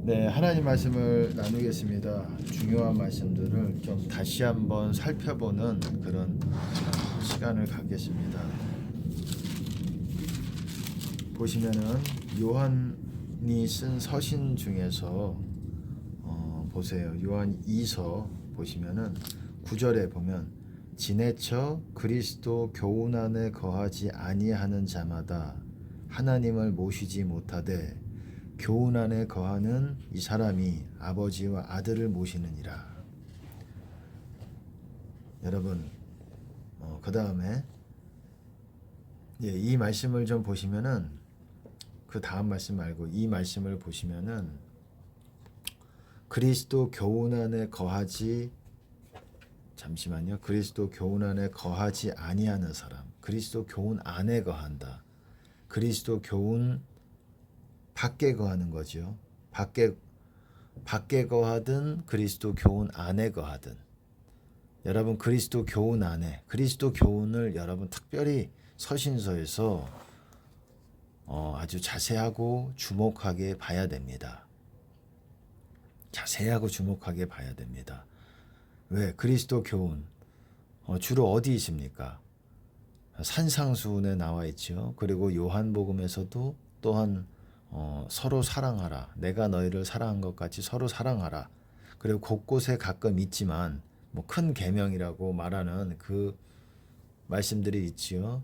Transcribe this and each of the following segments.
네, 하나님 말씀을 나누겠습니다. 중요한 말씀들을 좀 다시 한번 살펴보는 그런 시간을 갖겠습니다. 보시면은 요한이 쓴 서신 중에서 보세요. 요한 2서 보시면은 9절에 보면 지내쳐 그리스도 교훈 안에 거하지 아니하는 자마다 하나님을 모시지 못하되 교훈 안에 거하는 이 사람이 아버지와 아들을 모시느니라. 여러분, 그 다음에 이 말씀을 좀 보시면은 그 다음 말씀 말고 이 말씀을 보시면은 그리스도 교훈 안에 거하지 잠시만요. 그리스도 교훈 안에 거하지 아니하는 사람. 그리스도 교훈 안에 거한다. 그리스도 교훈 밖에 거하는 거죠. 밖에 거하든 그리스도 교훈 안에 거하든. 여러분 그리스도 교훈 안에 그리스도 교훈을 여러분 특별히 서신서에서 아주 자세하고 주목하게 봐야 됩니다. 자세하고 주목하게 봐야 됩니다. 왜? 그리스도 교훈 주로 어디 있습니까? 산상수훈에 나와 있죠. 그리고 요한복음에서도 또한 서로 사랑하라. 내가 너희를 사랑한 것 같이 서로 사랑하라. 그리고 곳곳에 가끔 있지만 뭐 큰 계명이라고 말하는 그 말씀들이 있지요.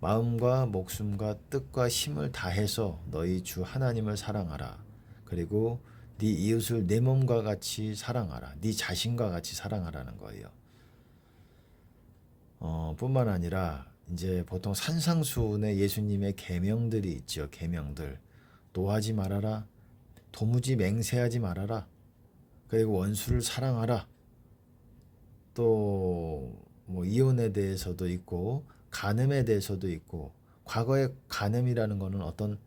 마음과 목숨과 뜻과 힘을 다해서 너희 주 하나님을 사랑하라. 그리고 네 이웃을 내 몸과 같이 사랑하라. 네 자신과 같이 사랑하라는 거예요. 뿐만 아니라 이제 보통 산상수훈에 예수님의 계명들이 있죠. 계명들. 노하지 말아라. 도무지 맹세하지 말아라. 그리고 원수를 사랑하라. 또 뭐 이혼에 대해서도 있고 간음에 대해서도 있고 과거의 간음이라는 거는 어떤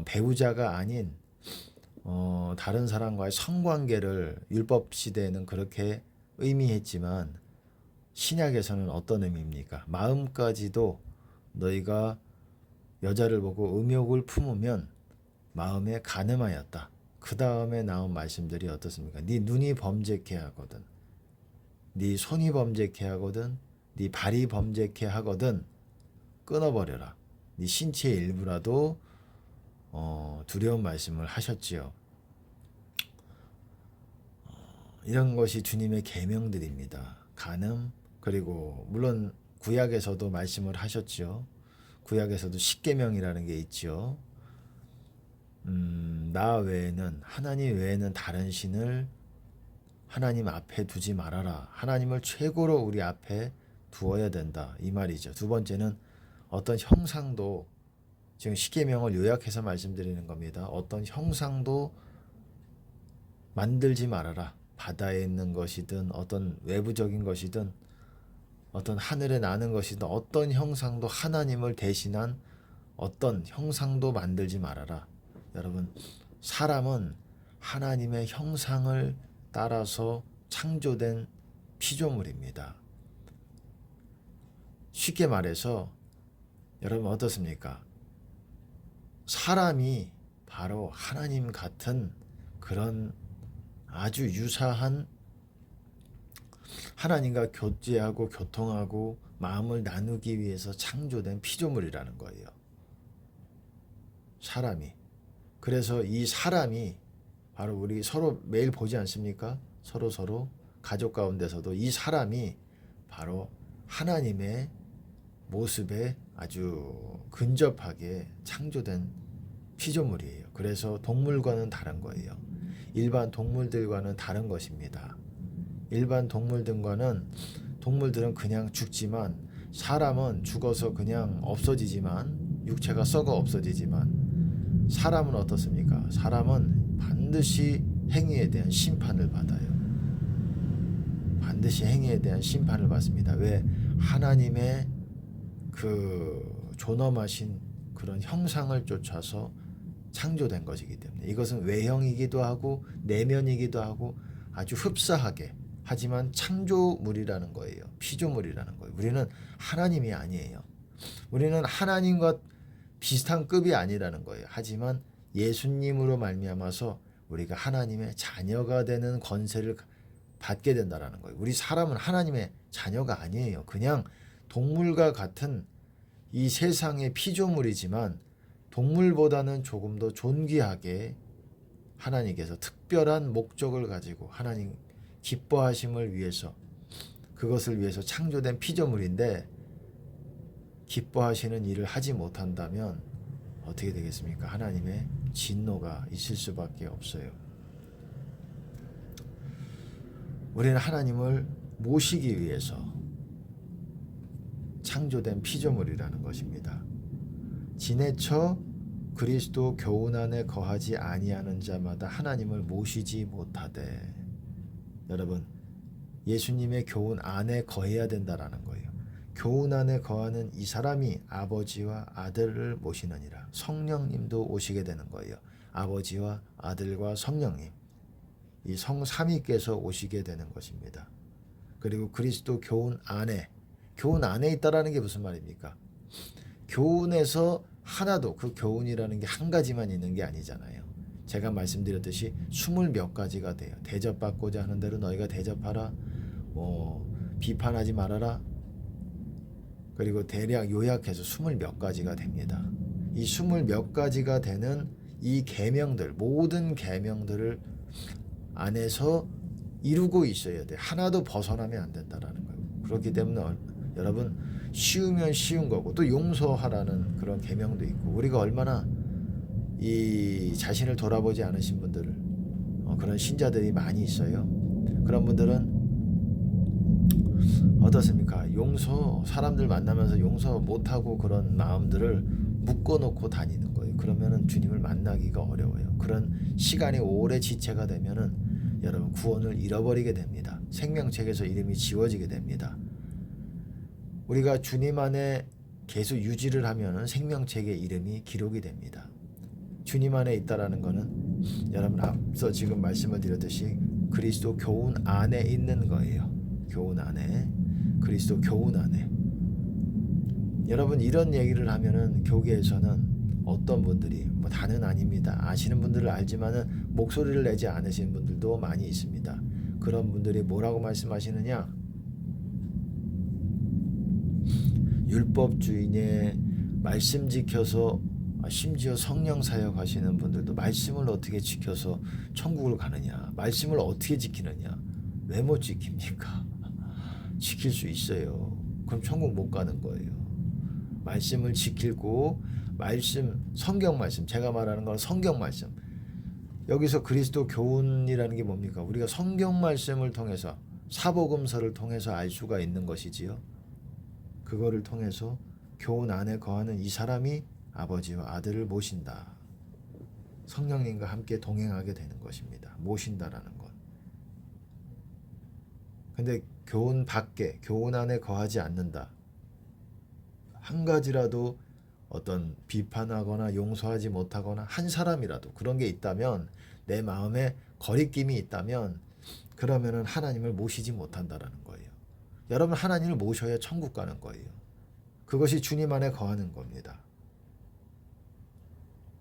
배우자가 아닌 다른 사람과의 성관계를 율법 시대에는 그렇게 의미했지만 신약에서는 어떤 의미입니까? 마음까지도 너희가 여자를 보고 음욕을 품으면 마음에 간음하였다. 그 다음에 나온 말씀들이 어떻습니까? 네 눈이 범죄케 하거든, 네 손이 범죄케 하거든, 네 발이 범죄케 하거든 끊어버려라. 네 신체의 일부라도 두려운 말씀을 하셨지요. 이런 것이 주님의 계명들입니다. 간음, 그리고 물론 구약에서도 말씀을 하셨지요. 구약에서도 십계명이라는 게 있죠. 나 외에는, 하나님 외에는 다른 신을 하나님 앞에 두지 말아라. 하나님을 최고로 우리 앞에 두어야 된다. 이 말이죠. 두 번째는 어떤 형상도, 지금 십계명을 요약해서 말씀드리는 겁니다. 어떤 형상도 만들지 말아라. 바다에 있는 것이든 어떤 외부적인 것이든 어떤 하늘에 나는 것이든 어떤 형상도, 하나님을 대신한 어떤 형상도 만들지 말아라. 여러분, 사람은 하나님의 형상을 따라서 창조된 피조물입니다. 쉽게 말해서 여러분 어떻습니까? 사람이 바로 하나님 같은 그런 아주 유사한, 하나님과 교제하고 교통하고 마음을 나누기 위해서 창조된 피조물이라는 거예요. 사람이. 그래서 이 사람이 바로 우리 서로 매일 보지 않습니까? 서로 가족 가운데서도 이 사람이 바로 하나님의 모습에 아주 근접하게 창조된 피조물이에요. 그래서 동물과는 다른 거예요. 일반 동물들과는 다른 것입니다. 일반 동물들은 그냥 죽지만, 사람은 죽어서 그냥 없어지지만, 육체가 썩어 없어지지만, 사람은 어떻습니까? 사람은 반드시 행위에 대한 심판을 받아요. 반드시 행위에 대한 심판을 받습니다. 왜? 하나님의 그 존엄하신 그런 형상을 쫓아서 창조된 것이기 때문에, 이것은 외형이기도 하고 내면이기도 하고 아주 흡사하게, 하지만 창조물이라는 거예요. 피조물이라는 거예요. 우리는 하나님이 아니에요. 우리는 하나님과 비슷한 급이 아니라는 거예요. 하지만 예수님으로 말미암아서 우리가 하나님의 자녀가 되는 권세를 받게 된다라는 거예요. 우리 사람은 하나님의 자녀가 아니에요. 그냥 동물과 같은 이 세상의 피조물이지만 동물보다는 조금 더 존귀하게 하나님께서 특별한 목적을 가지고 하나님 기뻐하심을 위해서 그것을 위해서 창조된 피조물인데 기뻐하시는 일을 하지 못한다면 어떻게 되겠습니까? 하나님의 진노가 있을 수밖에 없어요. 우리는 하나님을 모시기 위해서 창조된 피조물이라는 것입니다. 지내쳐 그리스도 교훈 안에 거하지 아니하는 자마다 하나님을 모시지 못하되, 여러분 예수님의 교훈 안에 거해야 된다라는 거예요. 교훈 안에 거하는 이 사람이 아버지와 아들을 모시느니라. 성령님도 오시게 되는 거예요. 아버지와 아들과 성령님, 이 성삼위께서 오시게 되는 것입니다. 그리고 그리스도 교훈 안에 있다라는 게 무슨 말입니까? 교훈에서 하나도, 그 교훈이라는 게 한 가지만 있는 게 아니잖아요. 제가 말씀드렸듯이 20몇 가지가 돼요. 대접받고자 하는 대로 너희가 대접하라, 비판하지 말아라. 그리고 대략 요약해서 20몇 가지가 됩니다. 이 20몇 가지가 되는 이 계명들, 모든 계명들을 안에서 이루고 있어야 돼. 하나도 벗어나면 안 된다라는 거예요. 그렇기 때문에 여러분, 쉬우면 쉬운 거고 또 용서하라는 그런 계명도 있고, 우리가 얼마나 이 자신을 돌아보지 않으신 분들, 그런 신자들이 많이 있어요. 그런 분들은 어떻습니까? 사사람들 만나면서 용서 못하고 그런 마음들을 묶어놓고 다니는 거예요. 그러면은 주님을 만나기가 어려워요. 그런 시간이 오래 지체가 되면은 여러분 구원을 잃어버리게 됩니다. 생명책에서 이름이 지워지게 됩니다. 우리가 주님 안에 계속 유지를 하면은 생명책에 이름이 기록이 됩니다. 주님 안에 있다라는 거는 여러분 앞서 지금 말씀을 드렸듯이 그리스도 교훈 안에 있는 거예요. 교훈 안에, 그리스도 교훈 안에. 여러분 이런 얘기를 하면은 교계에서는 어떤 분들이, 다는 아닙니다. 아시는 분들을 알지만은 목소리를 내지 않으시는 분들도 많이 있습니다. 그런 분들이 뭐라고 말씀하시느냐? 율법주의에 말씀 지켜서, 심지어 성령 사역 하시는 분들도 말씀을 어떻게 지켜서 천국을 가느냐, 말씀을 어떻게 지키느냐, 왜 못 지킵니까? 지킬 수 있어요. 그럼 천국 못 가는 거예요. 말씀을 지키고, 성경 말씀, 제가 말하는 건 성경 말씀. 여기서 그리스도 교훈이라는 게 뭡니까? 우리가 성경 말씀을 통해서, 사복음서를 통해서 알 수가 있는 것이지요. 그거를 통해서 교훈 안에 거하는 이 사람이 아버지와 아들을 모신다. 성령님과 함께 동행하게 되는 것입니다. 모신다라는 것. 근데 교훈 밖에, 교훈 안에 거하지 않는다. 한 가지라도 어떤 비판하거나 용서하지 못하거나 한 사람이라도 그런 게 있다면, 내 마음에 거리낌이 있다면, 그러면은 하나님을 모시지 못한다라는 거예요. 여러분 하나님을 모셔야 천국 가는 거예요. 그것이 주님 안에 거하는 겁니다.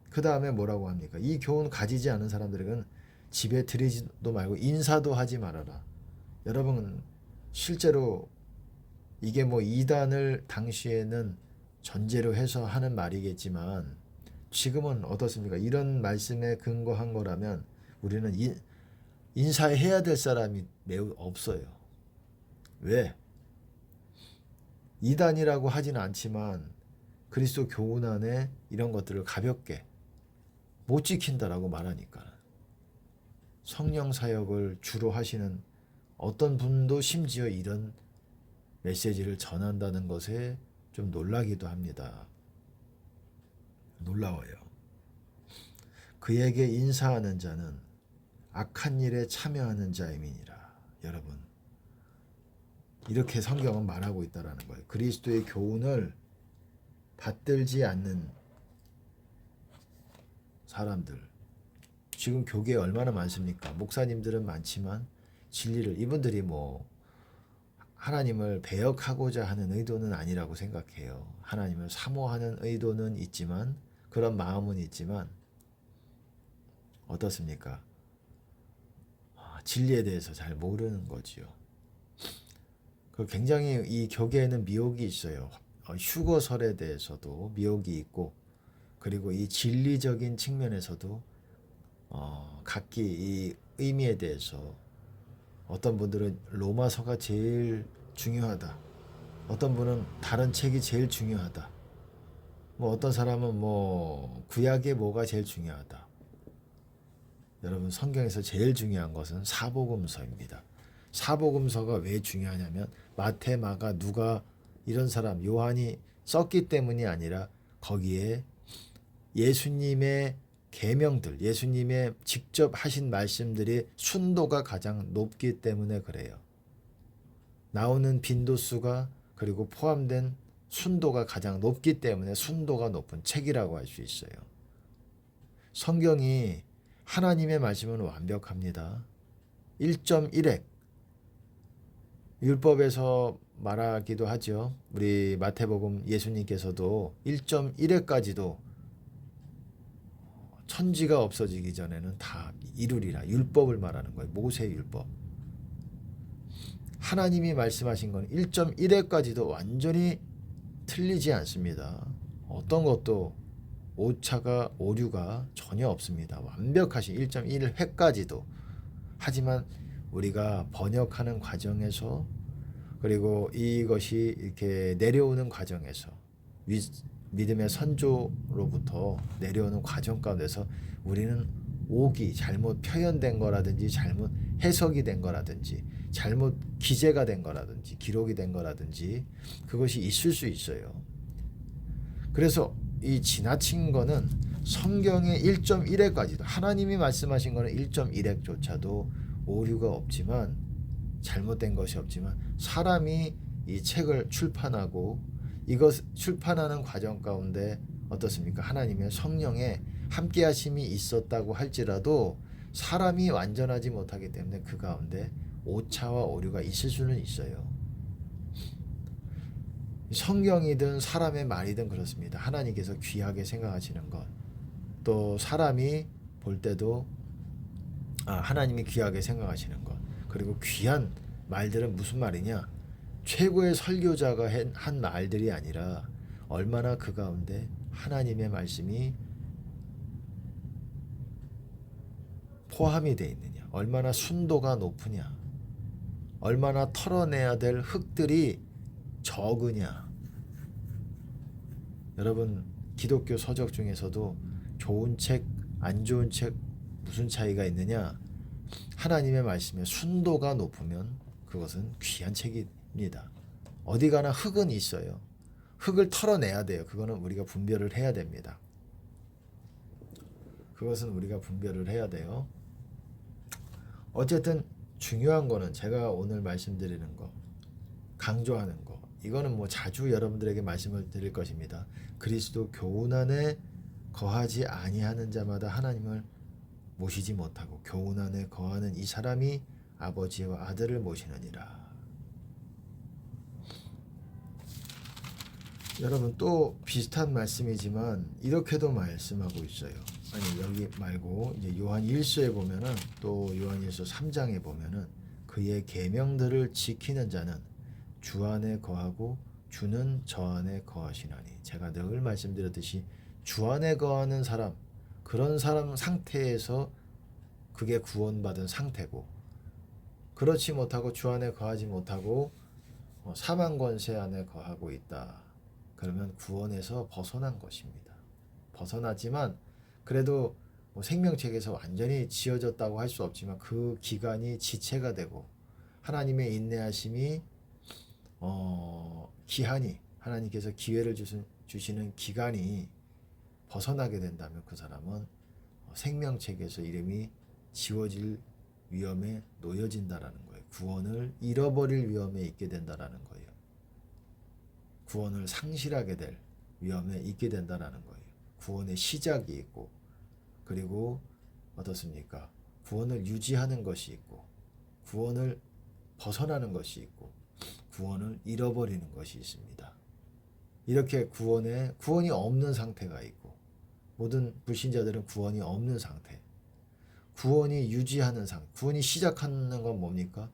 그 다음에 뭐라고 합니까? 이 교훈 가지지 않은 사람들에게는 집에 들이지도 말고 인사도 하지 말아라. 여러분 실제로 이게 이단을 당시에는 전제로 해서 하는 말이겠지만 지금은 어떻습니까? 이런 말씀에 근거한 거라면 우리는 인사해야 될 사람이 매우 없어요. 왜? 이단이라고 하지는 않지만 그리스도 교훈 안에 이런 것들을 가볍게 못 지킨다라고 말하니까, 성령 사역을 주로 하시는 어떤 분도 심지어 이런 메시지를 전한다는 것에 좀 놀라기도 합니다. 놀라워요. 그에게 인사하는 자는 악한 일에 참여하는 자임이니라. 여러분 이렇게 성경은 말하고 있다라는 거예요. 그리스도의 교훈을 받들지 않는 사람들, 지금 교계에 얼마나 많습니까? 목사님들은 많지만 진리를, 이분들이 하나님을 배역하고자 하는 의도는 아니라고 생각해요. 하나님을 사모하는 의도는 있지만, 그런 마음은 있지만 어떻습니까? 진리에 대해서 잘 모르는 거지요. 그 굉장히 이 교계에는 미혹이 있어요. 휴거설에 대해서도 미혹이 있고, 그리고 이 진리적인 측면에서도 각기 이 의미에 대해서 어떤 분들은 로마서가 제일 중요하다. 어떤 분은 다른 책이 제일 중요하다. 뭐 어떤 사람은 뭐 구약의 뭐가 제일 중요하다. 여러분, 성경에서 제일 중요한 것은 사복음서입니다. 사복음서가 왜 중요하냐면 마태, 마가, 누가 이런 사람, 요한이 썼기 때문이 아니라 거기에 예수님의 계명들, 예수님의 직접 하신 말씀들이 순도가 가장 높기 때문에 그래요. 나오는 빈도수가 그리고 포함된 순도가 가장 높기 때문에 순도가 높은 책이라고 할 수 있어요. 성경이 하나님의 말씀은 완벽합니다. 1.1획 율법에서 말하기도 하죠. 우리 마태복음 예수님께서도 1.1획까지도 천지가 없어지기 전에는 다 이루리라. 율법을 말하는 거예요. 모세 율법. 하나님이 말씀하신 건 1.1획까지도 완전히 틀리지 않습니다. 어떤 것도 오차가 오류가 전혀 없습니다. 완벽하신 1.1획까지도. 하지만 우리가 번역하는 과정에서 그리고 이것이 이렇게 내려오는 과정에서 믿음의 선조로부터 내려오는 과정 가운데서 우리는 오기, 잘못 표현된 거라든지 잘못 해석이 된 거라든지 잘못 기재가 된 거라든지 기록이 된 거라든지 그것이 있을 수 있어요. 그래서 이 지나친 거는 성경의 1.1획까지도 하나님이 말씀하신 거는 1.1획조차도 오류가 없지만 잘못된 것이 없지만 사람이 이 책을 출판하고 이것 출판하는 과정 가운데 어떻습니까? 하나님의 성령의 함께 하심이 있었다고 할지라도 사람이 완전하지 못하기 때문에 그 가운데 오차와 오류가 있을 수는 있어요. 성경이든 사람의 말이든 그렇습니다. 하나님께서 귀하게 생각하시는 것, 또 사람이 볼 때도 하나님이 귀하게 생각하시는 것, 그리고 귀한 말들은 무슨 말이냐? 최고의 설교자가 한 말들이 아니라 얼마나 그 가운데 하나님의 말씀이 포함이 되어 있느냐, 얼마나 순도가 높으냐, 얼마나 털어내야 될 흙들이 적으냐. 여러분, 기독교 서적 중에서도 좋은 책, 안 좋은 책 무슨 차이가 있느냐? 하나님의 말씀에 순도가 높으면 그것은 귀한 책입니다. 어디 가나 흙은 있어요. 흙을 털어내야 돼요. 그거는 우리가 분별을 해야 됩니다. 그것은 우리가 분별을 해야 돼요. 어쨌든 중요한 거는 제가 오늘 말씀드리는 거, 강조하는 거, 이거는 뭐 자주 여러분들에게 말씀을 드릴 것입니다. 그리스도 교훈 안에 거하지 아니하는 자마다 하나님을 모시지 못하고 교훈 안에 거하는 이 사람이 아버지와 아들을 모시느니라. 여러분, 또 비슷한 말씀이지만 이렇게도 말씀하고 있어요. 아니, 여기 말고 이제 요한 1서에 보면은, 또 요한 1서 3장에 보면은 그의 계명들을 지키는 자는 주 안에 거하고 주는 저 안에 거하시나니. 제가 늘 말씀드렸듯이 주 안에 거하는 사람, 그런 사람 상태에서 그게 구원받은 상태고, 그렇지 못하고 주 안에 거하지 못하고 사망 권세 안에 거하고 있다. 그러면 구원에서 벗어난 것입니다. 벗어나지만 그래도 뭐 생명책에서 완전히 지어졌다고 할 수 없지만 그 기간이 지체가 되고 하나님의 인내하심이 기한이, 하나님께서 기회를 주시는 기간이 벗어나게 된다면 그 사람은 생명책에서 이름이 지워질 위험에 놓여진다라는 거예요. 구원을 잃어버릴 위험에 있게 된다라는 거예요. 구원을 상실하게 될 위험에 있게 된다라는 거예요. 구원의 시작이 있고, 그리고 어떻습니까? 구원을 유지하는 것이 있고, 구원을 벗어나는 것이 있고, 구원을 잃어버리는 것이 있습니다. 이렇게 구원이 없는 상태가 있고, 모든 불신자들은 구원이 없는 상태. 구원이 유지하는 구원이 시작하는 건 뭡니까?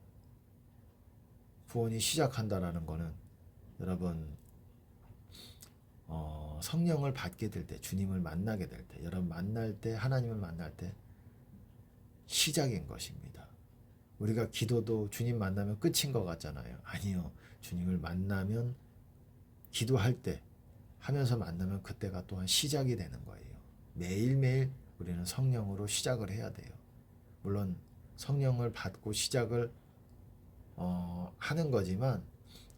구원이 시작한다라는 거는 여러분 성령을 받게 될 때, 주님을 만나게 될 때, 여러분 만날 때, 하나님을 만날 때 시작인 것입니다. 우리가 기도도 주님 만나면 끝인 것 같잖아요. 아니요. 주님을 만나면 기도할 때 하면서 만나면 그때가 또한 시작이 되는 거예요. 매일매일 우리는 성령으로 시작을 해야 돼요. 물론 성령을 받고 시작을 하는 거지만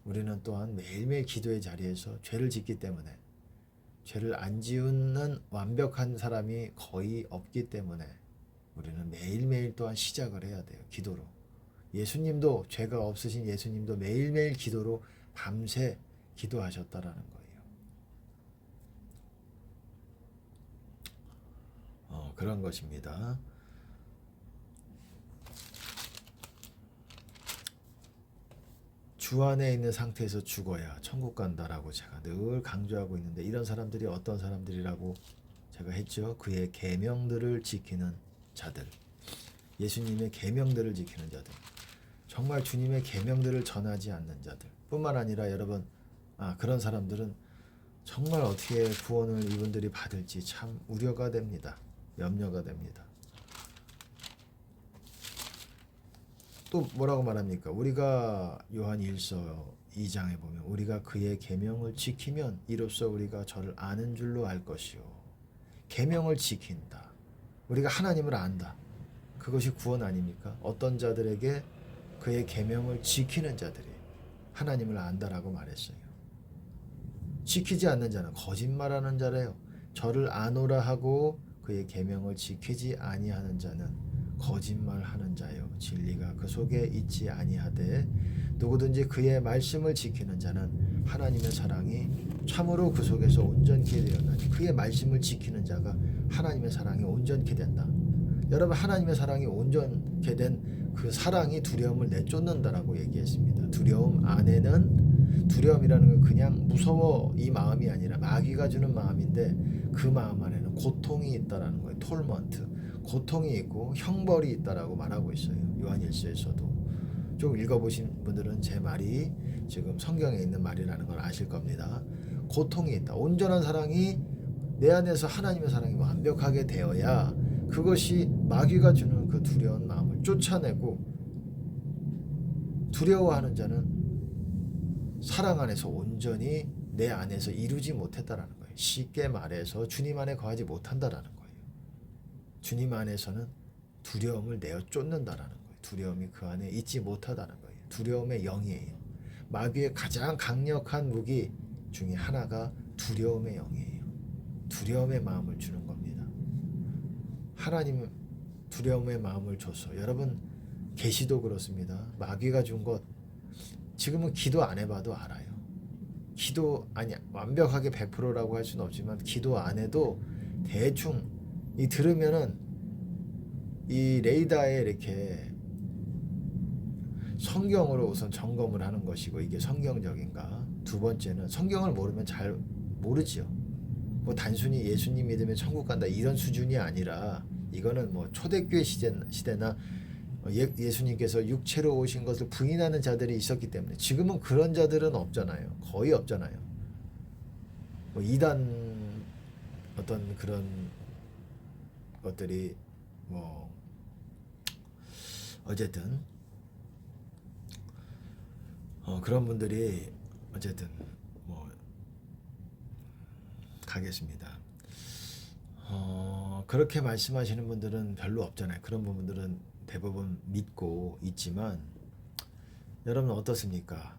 우리는 또한 매일매일 기도의 자리에서 죄를 짓기 때문에 죄를 안 지우는 완벽한 사람이 거의 없기 때문에 우리는 매일매일 또한 시작을 해야 돼요. 기도로. 예수님도 죄가 없으신 예수님도 매일매일 기도로 밤새 기도하셨다라는 거예요. 그런 것입니다. 주 안에 있는 상태에서 죽어야 천국 간다라고 제가 늘 강조하고 있는데 이런 사람들이 어떤 사람들이라고 제가 했죠. 그의 계명들을 지키는 자들, 예수님의 계명들을 지키는 자들, 정말 주님의 계명들을 전하지 않는 자들 뿐만 아니라 여러분 그런 사람들은 정말 어떻게 구원을 이분들이 받을지 참 우려가 됩니다. 염려가 됩니다. 또 뭐라고 말합니까? 우리가 요한 1서 2장에 보면 우리가 그의 계명을 지키면 이로써 우리가 저를 아는 줄로 알 것이요. 계명을 지킨다. 우리가 하나님을 안다. 그것이 구원 아닙니까? 어떤 자들에게 그의 계명을 지키는 자들이 하나님을 안다라고 말했어요. 지키지 않는 자는 거짓말하는 자래요. 저를 아노라 하고 그의 계명을 지키지 아니하는 자는 거짓말하는 자요. 진리가 그 속에 있지 아니하되 누구든지 그의 말씀을 지키는 자는 하나님의 사랑이 참으로 그 속에서 온전케 되었나니 그의 말씀을 지키는 자가 하나님의 사랑이 온전케 된다. 여러분 하나님의 사랑이 온전케 된 그 사랑이 두려움을 내쫓는다라고 얘기했습니다. 두려움 안에는 두려움이라는 건 그냥 무서워 이 마음이 아니라 마귀가 주는 마음인데 그 마음 안에는 고통이 있다라는 거예요. 톨먼트 고통이 있고 형벌이 있다라고 말하고 있어요. 요한일서에서도 좀 읽어보신 분들은 제 말이 지금 성경에 있는 말이라는 걸 아실 겁니다. 고통이 있다. 온전한 사랑이 내 안에서 하나님의 사랑이 완벽하게 되어야 그것이 마귀가 주는 그 두려운 마음을 쫓아내고 두려워하는 자는 사랑 안에서 온전히 내 안에서 이루지 못했다라는 거예요. 쉽게 말해서 주님 안에 거하지 못한다라는 거예요. 주님 안에서는 두려움을 내어 쫓는다라는 거예요. 두려움이 그 안에 있지 못하다는 거예요. 두려움의 영이에요. 마귀의 가장 강력한 무기 중에 하나가 두려움의 영이에요. 두려움의 마음을 주는 겁니다. 하나님 두려움의 마음을 줘서 여러분 계시도 그렇습니다. 마귀가 준 것 지금은 기도 안 해봐도 알아요. 기도 아니 완벽하게 100%라고 할 수는 없지만 기도 안 해도 대충 이 들으면은 이 레이더에 이렇게 성경으로 우선 점검을 하는 것이고 이게 성경적인가. 두 번째는 성경을 모르면 잘 모르지요. 뭐 단순히 예수님 믿으면 천국 간다 이런 수준이 아니라 이거는 뭐 초대교회 시대나 예수님께서 육체로 오신 것을 부인하는 자들이 있었기 때문에 지금은 그런 자들은 없잖아요. 거의 없잖아요. 뭐 이단 어떤 그런 것들이 뭐 어쨌든 그런 분들이 어쨌든 뭐 가겠습니다. 그렇게 말씀하시는 분들은 별로 없잖아요. 그런 부분들은 대부분 믿고 있지만 여러분 어떻습니까?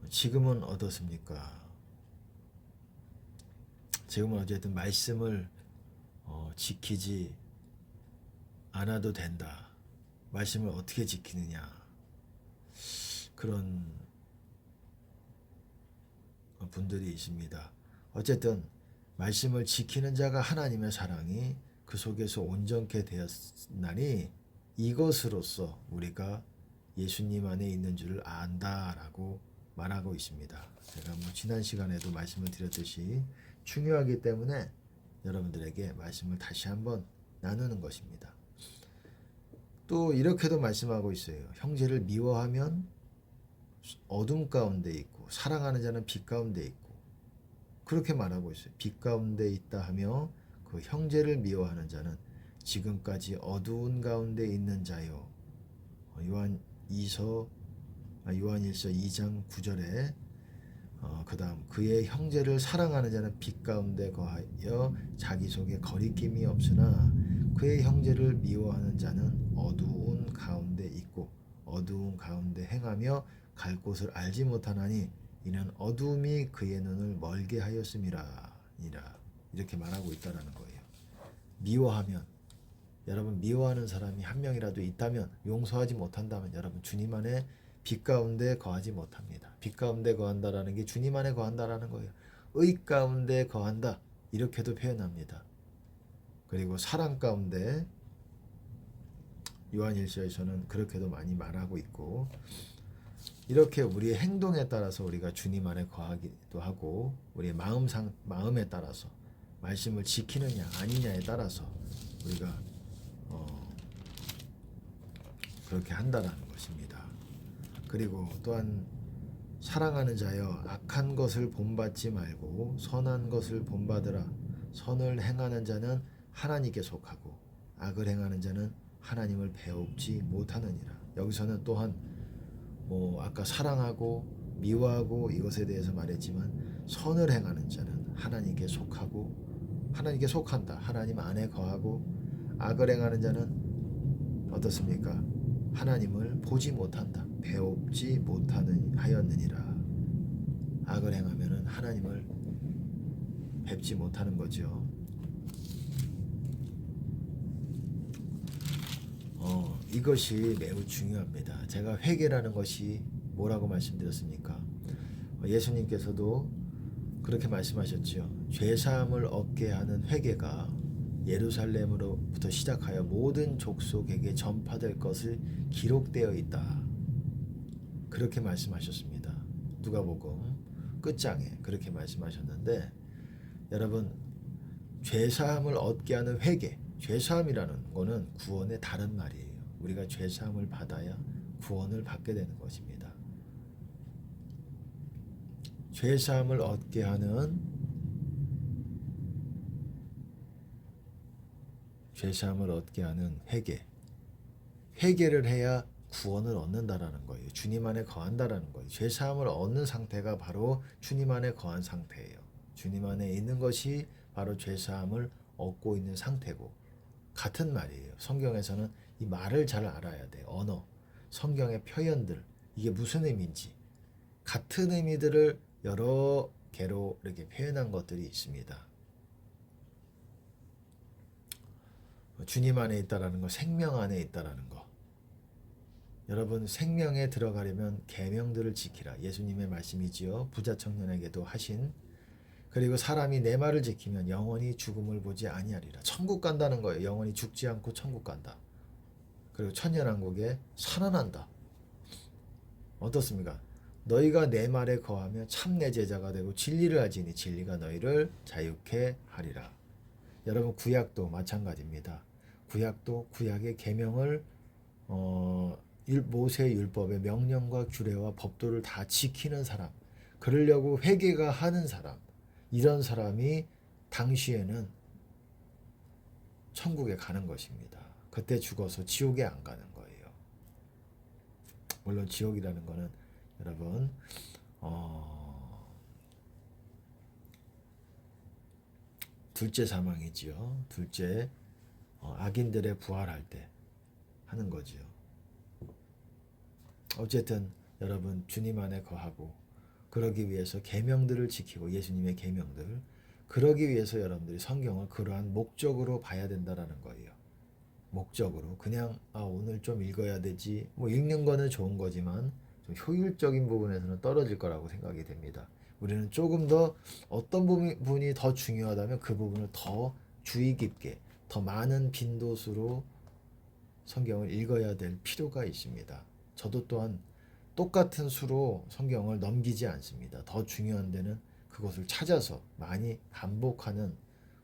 지금은 어떻습니까? 지금은 어쨌든 말씀을 지키지 않아도 된다. 말씀을 어떻게 지키느냐. 그런 분들이 있습니다. 어쨌든 말씀을 지키는 자가 하나님의 사랑이 그 속에서 온전케 되었나니 이것으로써 우리가 예수님 안에 있는 줄을 안다라고 말하고 있습니다. 제가 지난 시간에도 말씀을 드렸듯이 중요하기 때문에 여러분들에게 말씀을 다시 한번 나누는 것입니다. 또 이렇게도 말씀하고 있어요. 형제를 미워하면 어둠 가운데 있고 사랑하는 자는 빛 가운데 있고, 그렇게 말하고 있어요. 빛 가운데 있다 하며 그 형제를 미워하는 자는 지금까지 어두운 가운데 있는 자요. 요한일서 2장 9절에 그 다음 그의 형제를 사랑하는 자는 빛 가운데 거하여 자기 속에 거리낌이 없으나 그의 형제를 미워하는 자는 어두운 가운데 있고 어두운 가운데 행하며 갈 곳을 알지 못하나니 이는 어두움이 그의 눈을 멀게 하였음이라. 이렇게 말하고 있다라는 거예요. 미워하면, 여러분 미워하는 사람이 한 명이라도 있다면, 용서하지 못한다면 여러분 주님 안에 빛 가운데 거하지 못합니다. 빛 가운데 거한다라는 게 주님 안에 거한다라는 거예요. 의 가운데 거한다, 이렇게도 표현합니다. 그리고 사랑 가운데, 요한일서에서는 그렇게도 많이 말하고 있고, 이렇게 우리의 행동에 따라서 우리가 주님 안에 거하기도 하고, 우리의 마음에 따라서 말씀을 지키느냐 아니냐에 따라서 우리가 그렇게 한다라는 것입니다. 그리고 또한 사랑하는 자여 악한 것을 본받지 말고 선한 것을 본받으라. 선을 행하는 자는 하나님께 속하고 악을 행하는 자는 하나님을 배웁지 못하느니라. 여기서는 또한 아까 사랑하고 미워하고 이것에 대해서 말했지만, 선을 행하는 자는 하나님께 속하고 하나님께 속한다. 하나님 안에 거하고, 악을 행하는 자는 어떻습니까? 하나님을 보지 못한다. 배웁지 못하였느니라. 악을 행하면은 하나님을 뵙지 못하는 거죠. 이것이 매우 중요합니다. 제가 회개라는 것이 뭐라고 말씀드렸습니까? 예수님께서도 그렇게 말씀하셨죠. 죄사함을 얻게 하는 회개가 예루살렘으로부터 시작하여 모든 족속에게 전파될 것을 기록되어 있다. 그렇게 말씀하셨습니다. 누가복음 끝장에 그렇게 말씀하셨는데, 여러분 죄사함을 얻게 하는 회개, 죄사함이라는 거는 구원의 다른 말이에요. 우리가 죄사함을 받아야 구원을 받게 되는 것입니다. 죄사함을 얻게 하는 회개를 해야 구원을 얻는다라는 거예요. 주님 안에 거한다라는 거예요. 죄사함을 얻는 상태가 바로 주님 안에 거한 상태예요. 주님 안에 있는 것이 바로 죄사함을 얻고 있는 상태고, 같은 말이에요. 성경에서는 이 말을 잘 알아야 돼. 언어, 성경의 표현들, 이게 무슨 의미인지, 같은 의미들을 여러 개로 이렇게 표현한 것들이 있습니다. 주님 안에 있다라는 거, 생명 안에 있다라는 거. 여러분 생명에 들어가려면 계명들을 지키라. 예수님의 말씀이지요. 부자 청년에게도 하신. 그리고 사람이 내 말을 지키면 영원히 죽음을 보지 아니하리라. 천국 간다는 거예요. 영원히 죽지 않고 천국 간다. 그리고 천년왕국에 살아난다. 어떻습니까? 너희가 내 말에 거하며 참 내 제자가 되고 진리를 알지니 진리가 너희를 자유케 하리라. 여러분 구약도 마찬가지입니다. 구약도 구약의 계명을 모세 율법의 명령과 규례와 법도를 다 지키는 사람, 그러려고 회개가 하는 사람, 이런 사람이 당시에는 천국에 가는 것입니다. 그때 죽어서 지옥에 안 가는 거예요. 물론 지옥이라는 거는 여러분 둘째 사망이지요. 둘째 악인들의 부활할 때 하는 거지요. 어쨌든 여러분 주님 안에 거하고, 그러기 위해서 계명들을 지키고, 예수님의 계명들, 그러기 위해서 여러분들이 성경을 그러한 목적으로 봐야 된다라는 거예요. 목적으로 그냥 오늘 좀 읽어야 되지, 읽는 거는 좋은 거지만 좀 효율적인 부분에서는 떨어질 거라고 생각이 됩니다. 우리는 조금 더 어떤 부분이 더 중요하다면 그 부분을 더 주의 깊게, 더 많은 빈도수로 성경을 읽어야 될 필요가 있습니다. 저도 또한 똑같은 수로 성경을 넘기지 않습니다. 더 중요한 데는 그것을 찾아서 많이 반복하는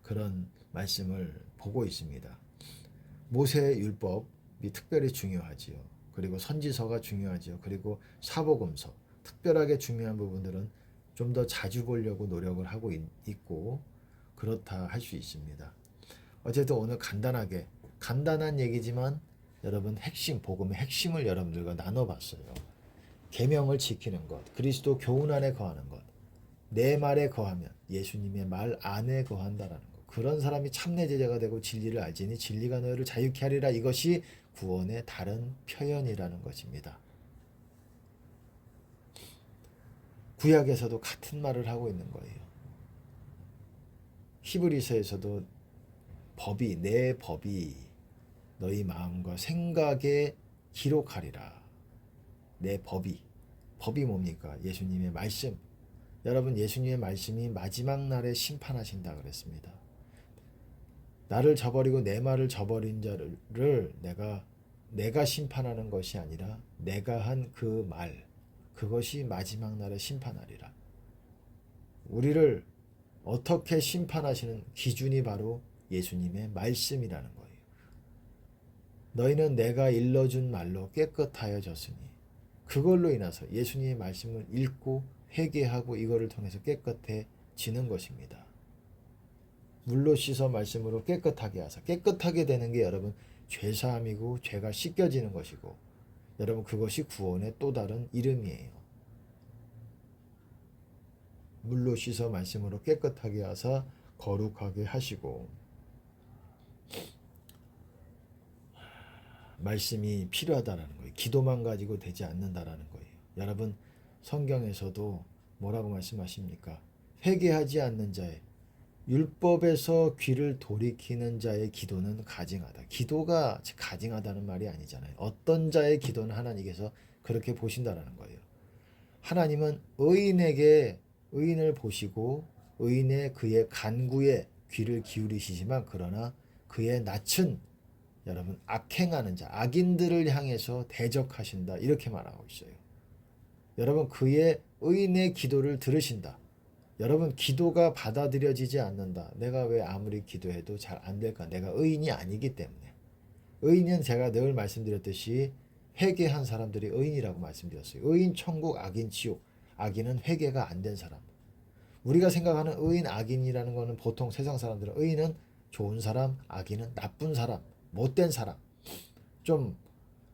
그런 말씀을 보고 있습니다. 모세의 율법이 특별히 중요하지요. 그리고 선지서가 중요하지요. 그리고 사복음서, 특별하게 중요한 부분들은 좀 더 자주 보려고 노력을 하고 있고 그렇다 할 수 있습니다. 어쨌든 오늘 간단한 얘기지만 여러분 복음의 핵심을 여러분들과 나눠봤어요. 계명을 지키는 것, 그리스도 교훈 안에 거하는 것, 내 말에 거하면 예수님의 말 안에 거한다라는 것. 그런 사람이 참내 제자가 되고 진리를 알지니 진리가 너희를 자유케 하리라. 이것이 구원의 다른 표현이라는 것입니다. 구약에서도 같은 말을 하고 있는 거예요. 히브리서에서도 내 법이 너희 마음과 생각에 기록하리라. 내 법이 뭡니까? 예수님의 말씀. 여러분, 예수님의 말씀이 마지막 날에 심판하신다 그랬습니다. 나를 저버리고 내 말을 저버린 자를 내가 심판하는 것이 아니라 내가 한 그 말, 그것이 마지막 날에 심판하리라. 우리를 어떻게 심판하시는 기준이 바로 예수님의 말씀이라는 거예요. 너희는 내가 일러준 말로 깨끗하여졌으니, 그걸로 인해서 예수님의 말씀을 읽고 회개하고 이거를 통해서 깨끗해지는 것입니다. 물로 씻어 말씀으로 깨끗하게 하사. 깨끗하게 되는 게 여러분 죄사함이고 죄가 씻겨지는 것이고, 여러분 그것이 구원의 또 다른 이름이에요. 물로 씻어 말씀으로 깨끗하게 하사 거룩하게 하시고, 말씀이 필요하다라는 거예요. 기도만 가지고 되지 않는다라는 거예요. 여러분 성경에서도 뭐라고 말씀하십니까? 회개하지 않는 자의, 율법에서 귀를 돌이키는 자의 기도는 가증하다. 기도가 가증하다는 말이 아니잖아요. 어떤 자의 기도는 하나님께서 그렇게 보신다라는 거예요. 하나님은 의인을 보시고 그의 간구에 귀를 기울이시지만, 그러나 그의 낯은 여러분 악행하는 자, 악인들을 향해서 대적하신다, 이렇게 말하고 있어요. 여러분 그의 의인의 기도를 들으신다. 여러분 기도가 받아들여지지 않는다. 내가 왜 아무리 기도해도 잘 안 될까? 내가 의인이 아니기 때문에. 의인은 제가 늘 말씀드렸듯이 회개한 사람들이 의인이라고 말씀드렸어요. 의인 천국, 악인 지옥. 악인은 회개가 안 된 사람. 우리가 생각하는 의인, 악인이라는 것은 보통 세상 사람들은 의인은 좋은 사람, 악인은 나쁜 사람, 못된 사람, 좀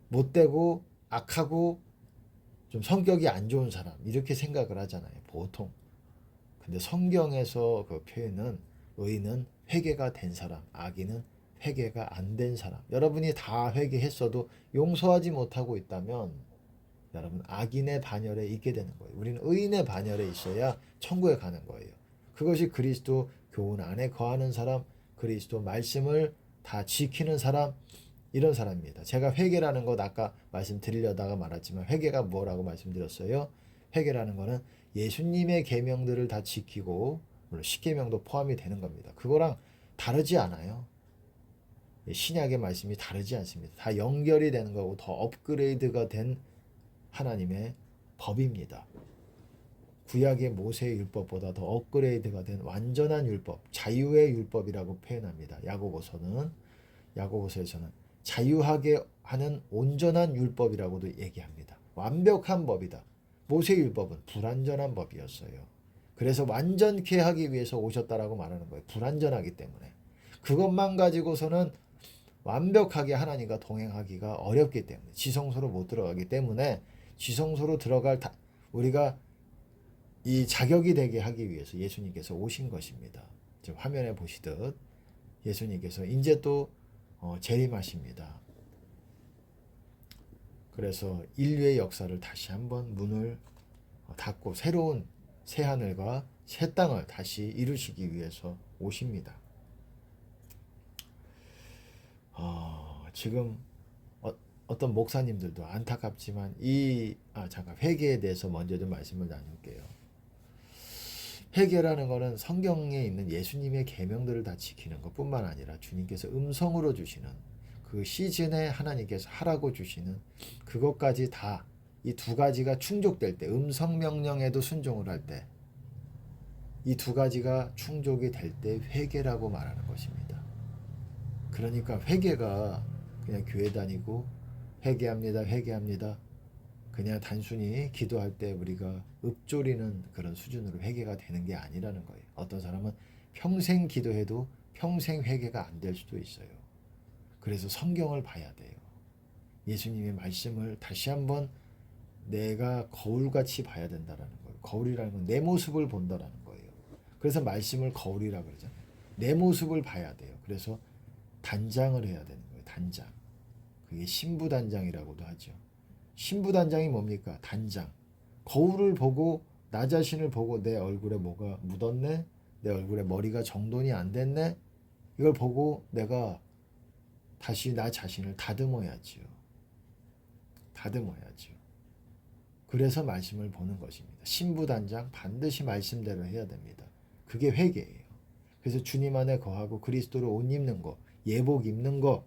못되고 악하고 좀 성격이 안 좋은 사람, 이렇게 생각을 하잖아요, 보통. 근데 성경에서 그 표현은 의인은 회개가 된 사람, 악인은 회개가 안 된 사람. 여러분이 다 회개했어도 용서하지 못하고 있다면 여러분 악인의 반열에 있게 되는 거예요. 우리는 의인의 반열에 있어야 천국에 가는 거예요. 그것이 그리스도 교훈 안에 거하는 사람, 그리스도 말씀을 다 지키는 사람, 이런 사람입니다. 제가 회개라는 것 아까 말씀드리려다가 말았지만, 회개가 뭐라고 말씀드렸어요? 회개라는 거는 예수님의 계명들을 다 지키고, 물론 십계명도 포함이 되는 겁니다. 그거랑 다르지 않아요. 신약의 말씀이 다르지 않습니다. 다 연결이 되는 거고 더 업그레이드가 된 하나님의 법입니다. 구약의 모세의 율법보다 더 업그레이드가 된 완전한 율법, 자유의 율법이라고 표현합니다. 야고보서에서는 자유하게 하는 온전한 율법이라고도 얘기합니다. 완벽한 법이다. 모세의 율법은 불완전한 법이었어요. 그래서 완전케 하기 위해서 오셨다라고 말하는 거예요. 불완전하기 때문에. 그것만 가지고서는 완벽하게 하나님과 동행하기가 어렵기 때문에, 지성소로 못 들어가기 때문에, 지성소로 우리가 이 자격이 되게 하기 위해서 예수님께서 오신 것입니다. 지금 화면에 보시듯 예수님께서 이제 또 재림하십니다. 그래서 인류의 역사를 다시 한번 문을 닫고 새로운 새하늘과 새 땅을 다시 이루시기 위해서 오십니다. 지금 어떤 목사님들도 안타깝지만 회개에 대해서 먼저 좀 말씀을 나눌게요. 회개라는 것은 성경에 있는 예수님의 계명들을 다 지키는 것뿐만 아니라 주님께서 음성으로 주시는 그 시즌에 하나님께서 하라고 주시는 그것까지 다 이 두 가지가 충족될 때, 음성 명령에도 순종을 할 때, 이 두 가지가 충족이 될 때 회개라고 말하는 것입니다. 그러니까 회개가 그냥 교회 다니고 회개합니다, 회개합니다. 그냥 단순히 기도할 때 우리가 읊조리는 그런 수준으로 회개가 되는 게 아니라는 거예요. 어떤 사람은 평생 기도해도 평생 회개가 안 될 수도 있어요. 그래서 성경을 봐야 돼요. 예수님의 말씀을 다시 한번 내가 거울같이 봐야 된다라는 거예요. 거울이라는 건 내 모습을 본다라는 거예요. 그래서 말씀을 거울이라고 그러잖아요. 내 모습을 봐야 돼요. 그래서 단장을 해야 되는 거예요. 단장. 그게 신부단장이라고도 하죠. 신부단장이 뭡니까? 단장. 거울을 보고 나 자신을 보고 내 얼굴에 뭐가 묻었네? 내 얼굴에 머리가 정돈이 안 됐네? 이걸 보고 내가 다시 나 자신을 다듬어야지요. 다듬어야지요. 그래서 말씀을 보는 것입니다. 신부단장 반드시 말씀대로 해야 됩니다. 그게 회개예요. 그래서 주님 안에 거하고 그리스도로 옷 입는 거, 예복 입는 거,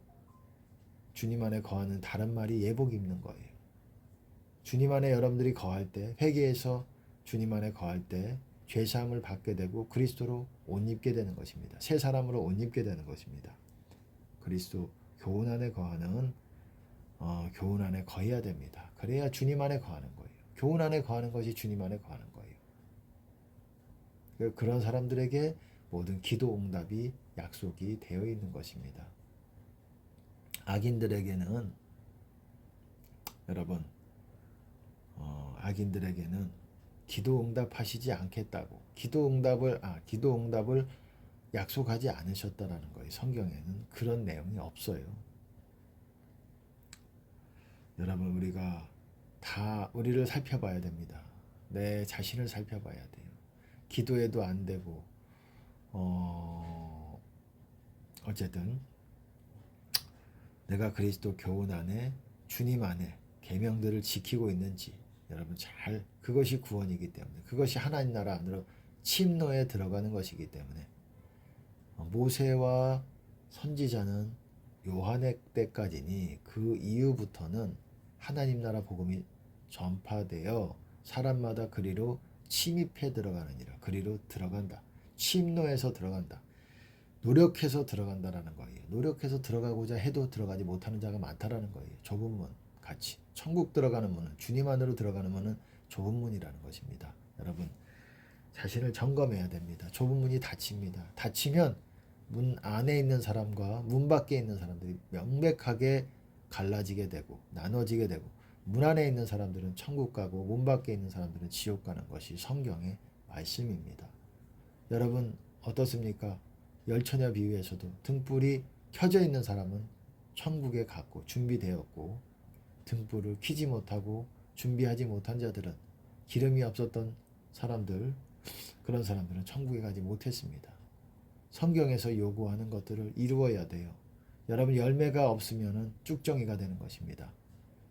주님 안에 거하는 다른 말이 예복 입는 거예요. 주님 안에 여러분들이 거할 때, 회개해서 주님 안에 거할 때 죄사함을 받게 되고 그리스도로 옷 입게 되는 것입니다. 새 사람으로 옷 입게 되는 것입니다. 그리스도 교훈 안에 거하는 교훈 안에 거해야 됩니다. 그래야 주님 안에 거하는 거예요. 교훈 안에 거하는 것이 주님 안에 거하는 거예요. 그런 사람들에게 모든 기도 응답이 약속이 되어 있는 것입니다. 악인들에게는 여러분 악인들에게는 기도 응답하시지 않겠다고 기도 응답을 약속하지 않으셨다라는 거예요. 성경에는 그런 내용이 없어요. 여러분 우리가 다 우리를 살펴봐야 됩니다. 내 자신을 살펴봐야 돼요. 기도해도 안 되고 어쨌든 내가 그리스도 교훈 안에 주님 안에 계명들을 지키고 있는지 여러분 잘 그것이 구원이기 때문에 그것이 하나님 나라 안으로 침노에 들어가는 것이기 때문에 모세와 선지자는 요한의 때까지니 그 이후부터는 하나님 나라 복음이 전파되어 사람마다 그리로 침입해 들어가느니라. 그리로 들어간다. 침노에서 들어간다. 노력해서 들어간다라는 거예요. 노력해서 들어가고자 해도 들어가지 못하는 자가 많다라는 거예요. 좁은 문 같이. 천국 들어가는 문은 주님 안으로 들어가는 문은 좁은 문이라는 것입니다. 여러분 자신을 점검해야 됩니다. 좁은 문이 닫힙니다. 닫히면 문 안에 있는 사람과 문 밖에 있는 사람들이 명백하게 갈라지게 되고 나눠지게 되고 문 안에 있는 사람들은 천국 가고 문 밖에 있는 사람들은 지옥 가는 것이 성경의 말씀입니다. 여러분 어떻습니까? 열처녀 비유에서도 등불이 켜져 있는 사람은 천국에 갔고 준비되었고 등불을 켜지 못하고 준비하지 못한 자들은 기름이 없었던 사람들 그런 사람들은 천국에 가지 못했습니다. 성경에서 요구하는 것들을 이루어야 돼요. 여러분 열매가 없으면 쭉정이가 되는 것입니다.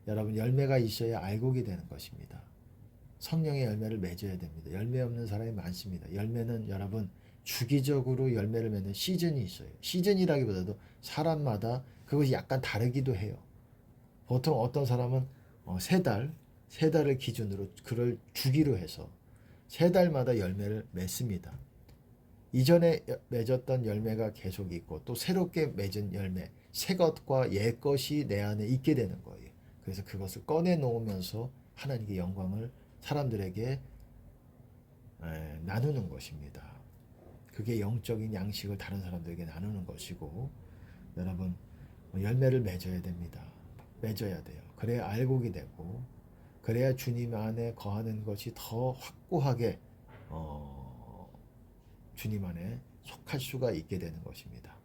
여러분 열매가 있어야 알곡이 되는 것입니다. 성령의 열매를 맺어야 됩니다. 열매 없는 사람이 많습니다. 열매는 여러분 주기적으로 열매를 맺는 시즌이 있어요. 시즌이라기보다도 사람마다 그것이 약간 다르기도 해요. 보통 어떤 사람은 세 달을 기준으로 그를 주기로 해서 세 달마다 열매를 맺습니다. 이전에 맺었던 열매가 계속 있고 또 새롭게 맺은 열매, 새 것과 옛 것이 내 안에 있게 되는 거예요. 그래서 그것을 꺼내 놓으면서 하나님의 영광을 사람들에게 나누는 것입니다. 그게 영적인 양식을 다른 사람들에게 나누는 것이고 여러분 열매를 맺어야 됩니다. 맺어야 돼요. 그래야 알곡이 되고 그래야 주님 안에 거하는 것이 더 확고하게 주님 안에 속할 수가 있게 되는 것입니다.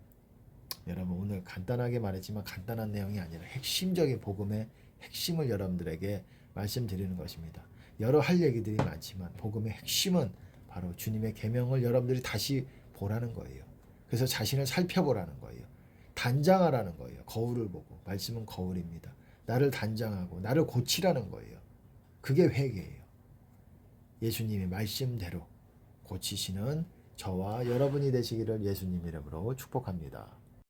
여러분 오늘 간단하게 말했지만 간단한 내용이 아니라 핵심적인 복음의 핵심을 여러분들에게 말씀드리는 것입니다. 여러 할 얘기들이 많지만 복음의 핵심은 바로 주님의 계명을 여러분들이 다시 보라는 거예요. 그래서 자신을 살펴보라는 거예요. 단장하라는 거예요. 거울을 보고. 말씀은 거울입니다. 나를 단장하고 나를 고치라는 거예요. 그게 회개예요. 예수님의 말씀대로 고치시는 저와 여러분이 되시기를 예수님 이름으로 축복합니다.